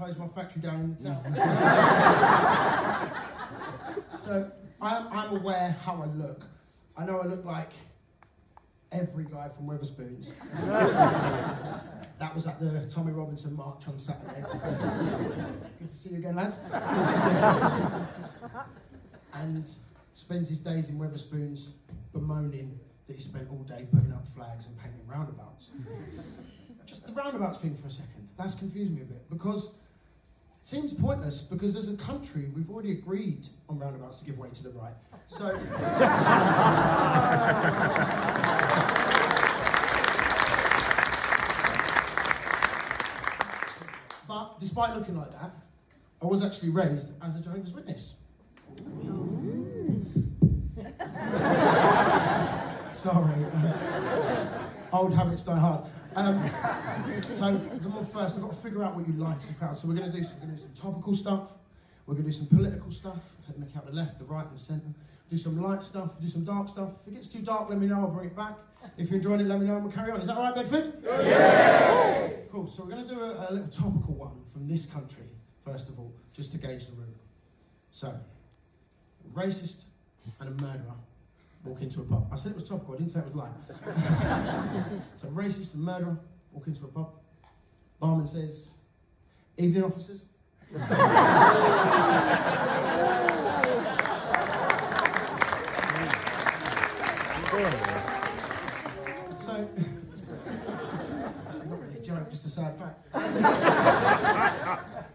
close my factory down in the town. So I'm aware how I look. I know I look like every guy from Wetherspoons. That was at the Tommy Robinson March on Saturday. Good to see you again, lads. And spends his days in Wetherspoons bemoaning that he spent all day putting up flags and painting roundabouts. Just the roundabouts thing for a second, that's confused me a bit, because it seems pointless, because as a country, we've already agreed on roundabouts to give way to the right. So... But despite looking like that, I was actually raised as a Jehovah's Witness. Sorry. Old habits die hard. So first, I've got to figure out what you like as a crowd. So we're going to do some topical stuff. We're going to do some political stuff. Take them out the left, the right, and the centre. Do some light stuff. Do some dark stuff. If it gets too dark, let me know. I'll bring it back. If you're enjoying it, let me know and we'll carry on. Is that all right, Bedford? Yeah! Cool. So we're going to do a little topical one from this country, first of all, just to gauge the room. So, a racist and a murderer walk into a pub. I said it was topical, I didn't say it was light. So, a racist and murderer walk into a pub. Barman says, "Evening, officers." So, not really a joke, just a sad fact.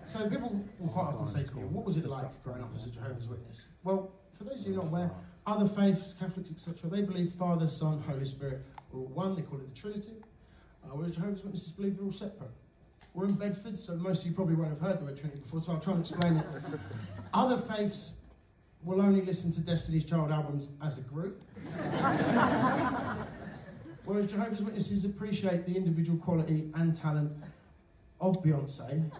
So people will quite often say to me, "What was it like growing up as a Jehovah's Witness?" Well, for those of you not aware, other faiths, Catholics, etc., they believe Father, Son, Holy Spirit are all one. They call it the Trinity. Whereas Jehovah's Witnesses believe they're all separate. We're in Bedford, so most of you probably won't have heard the word Trinity before, so I'll try and explain it. Other faiths will only listen to Destiny's Child albums as a group. Whereas Jehovah's Witnesses appreciate the individual quality and talent of Beyonce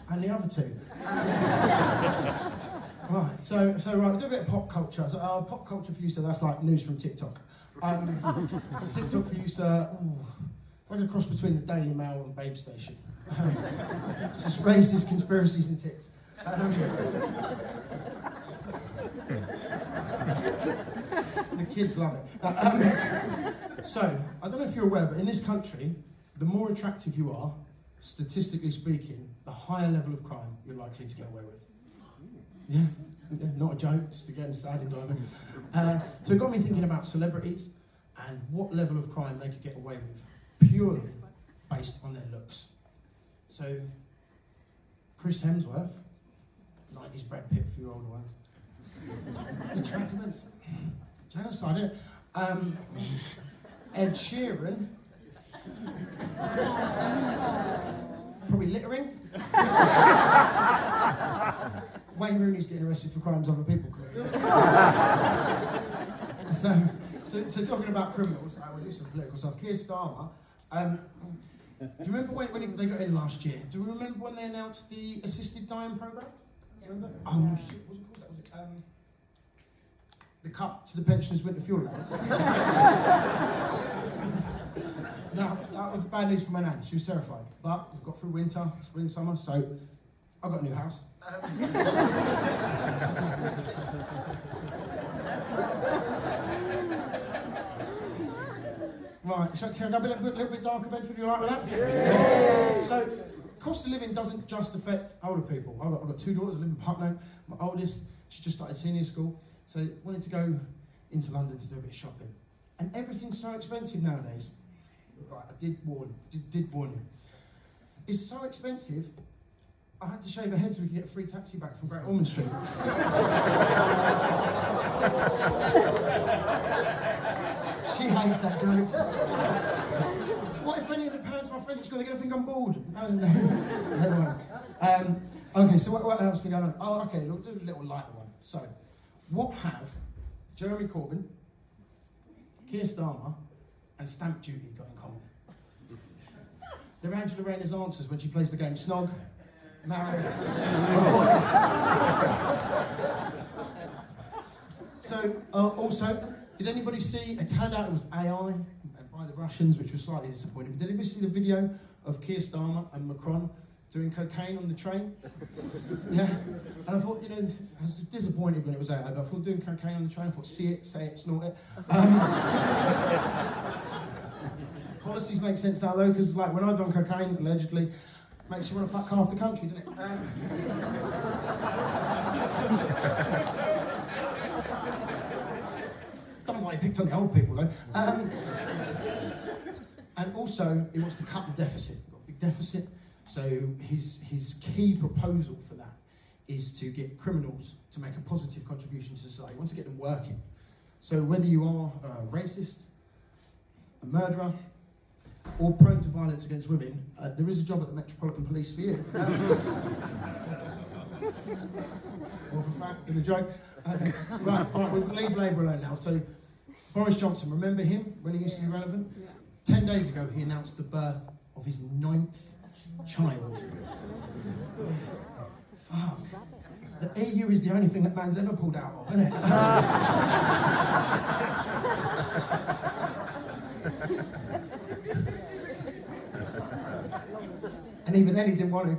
and the other two. Right, so right, do a bit of pop culture. So, pop culture for you, so that's like news from TikTok. TikTok for you, sir, like a cross between the Daily Mail and Babe Station. Just racist conspiracies and tits. The kids love it. So, I don't know if you're aware, but in this country, the more attractive you are, statistically speaking, the higher level of crime you're likely to get away with. Yeah, not a joke, just again, sad environment. So it got me thinking about celebrities and what level of crime they could get away with, purely based on their looks. So, Chris Hemsworth, 90s Brad Pitt for you older ones. Attractiveness. Genocide, Ed Sheeran. Probably littering. Wayne Rooney's getting arrested for crimes other people commit. So talking about criminals, I will do some political stuff. Keir Starmer. Do you remember when they got in last year? Do you remember when they announced the assisted dying programme? Remember? Oh shit, what was it called? That was it. The cut to the pensioners' winter fuel allowance. Now, that was bad news for my nan. She was terrified. But we've got through winter, spring, summer, so I got a new house. Right, so can I go a little bit darker, Bedford? You all right with that? Yeah. So, cost of living doesn't just affect older people. I've got two daughters who live in Putney. My oldest, she just started senior school, so wanted to go into London to do a bit of shopping. And everything's so expensive nowadays. Right, I did warn you. It's so expensive, I had to shave her head so we could get a free taxi back from Great Ormond Street. She hates that joke. What if any of the parents of my friends are going to think I'm bored? No. Okay, so what else we going on? Oh, okay, we'll do a little lighter one. So, what have Jeremy Corbyn, Keir Starmer, and stamp duty got in common? They're Angela Rayner's answers when she plays the game Snog, Marry, Avoid. So, also, did anybody see, it turned out it was AI by the Russians, which was slightly disappointing. Did anybody see the video of Keir Starmer and Macron doing cocaine on the train. Yeah. And I thought, you know, I was disappointed when it was out, but I thought doing cocaine on the train, I thought, see it, say it, snort it. Policies make sense now though, because like when I've done cocaine, allegedly, makes you want to fuck half the country, doesn't it? Don't know why he picked on the old people though. And also, he wants to cut the deficit. We've got a big deficit. So his key proposal for that is to get criminals to make a positive contribution to society. He wants to get them working. So whether you are a racist, a murderer, or prone to violence against women, there is a job at the Metropolitan Police for you. More of a fact than a joke. Okay. Right, we'll leave Labour alone now. So Boris Johnson, remember him when he used to be relevant? 10 days ago, he announced the birth of his 9th child. Fuck. The EU is the only thing that man's ever pulled out of, isn't it? And even then he didn't want to.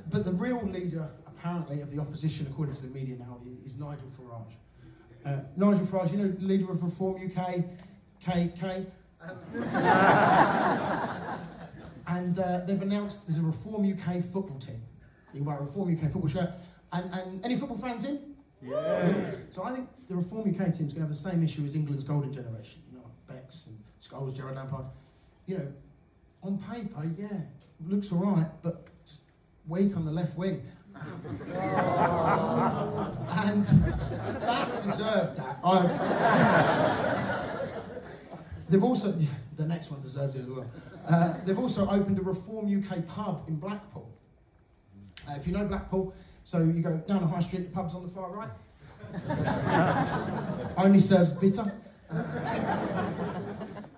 But the real leader, apparently, of the opposition, according to the media now, is Nigel Farage. Nigel Farage, you know, leader of Reform UK, KK. And they've announced there's a Reform UK football team. You can buy a Reform UK football shirt. And any football fans in? Yeah. So I think the Reform UK team's going to have the same issue as England's golden generation. You know, like Becks and Scholes, Gerrard Lampard. You know, on paper, yeah, looks all right, but just weak on the left wing. And that deserved that. They've also, the next one deserves it as well. They've also opened a Reform UK pub in Blackpool. If you know Blackpool, so you go down the high street, the pub's on the far right. Only serves bitter.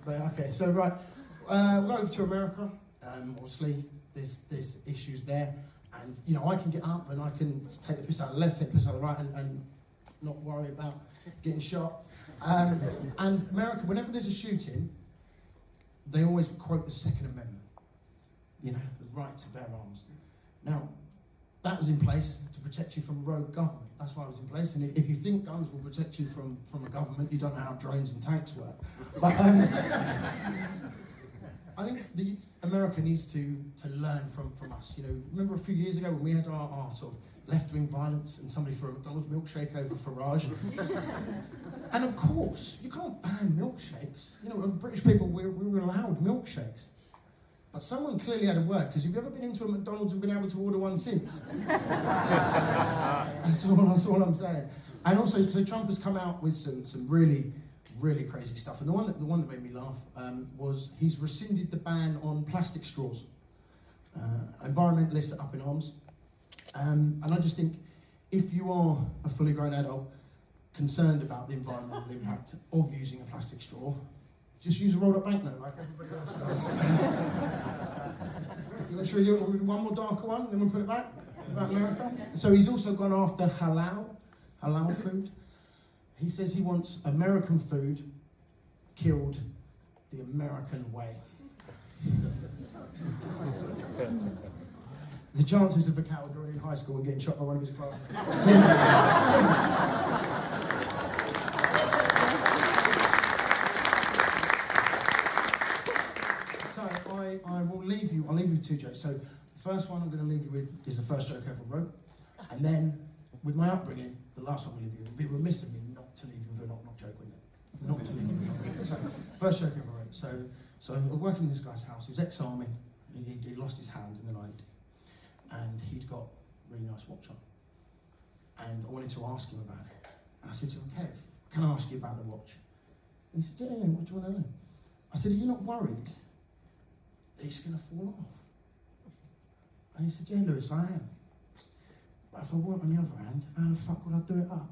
But okay, so right, we'll go over to America. Obviously, there's issues there. And, you know, I can get up and I can take the piss out of the left, take the piss out of the right, and not worry about getting shot. And America, whenever there's a shooting, they always quote the Second Amendment. You know, the right to bear arms. Now, that was in place to protect you from rogue government. That's why it was in place. And if you think guns will protect you from a government, you don't know how drones and tanks work. But I think America needs to learn from us. You know, remember a few years ago when we had our sort of left-wing violence and somebody threw a McDonald's milkshake over Farage? And of course, you can't ban milkshakes. You know, British people, we were allowed milkshakes. But someone clearly had a word, because have you ever been into a McDonald's and been able to order one since? That's all I'm saying. And also, so Trump has come out with some really crazy stuff. And the one that made me laugh was he's rescinded the ban on plastic straws. Environmentalists are up in arms. And I just think, if you are a fully grown adult concerned about the environmental impact of using a plastic straw, just use a rolled up banknote like everybody else does. Should we do one more darker one, then we'll put it back? About America? So he's also gone after halal food. He says he wants American food killed the American way. The chances of a coward already in high school and getting shot by one of his classmates. So I will leave you. I'll leave you with 2 jokes. So the first one I'm going to leave you with is the first joke I ever wrote, and then with my upbringing, the last one I'll leave you with. It would be remiss of me not to leave you with a knock joke, wouldn't it? Not to leave you with a knock joke. So first joke I ever wrote. So I was working in this guy's house. He was ex-army. He lost his hand in the night, and he'd got a really nice watch on. And I wanted to ask him about it. And I said to him, Kev, can I ask you about the watch? And he said, yeah, what do you want to know? I said, are you not worried that it's going to fall off? And he said, yeah, Lewis, I am. But if I weren't on the other hand, how the fuck would I do it up?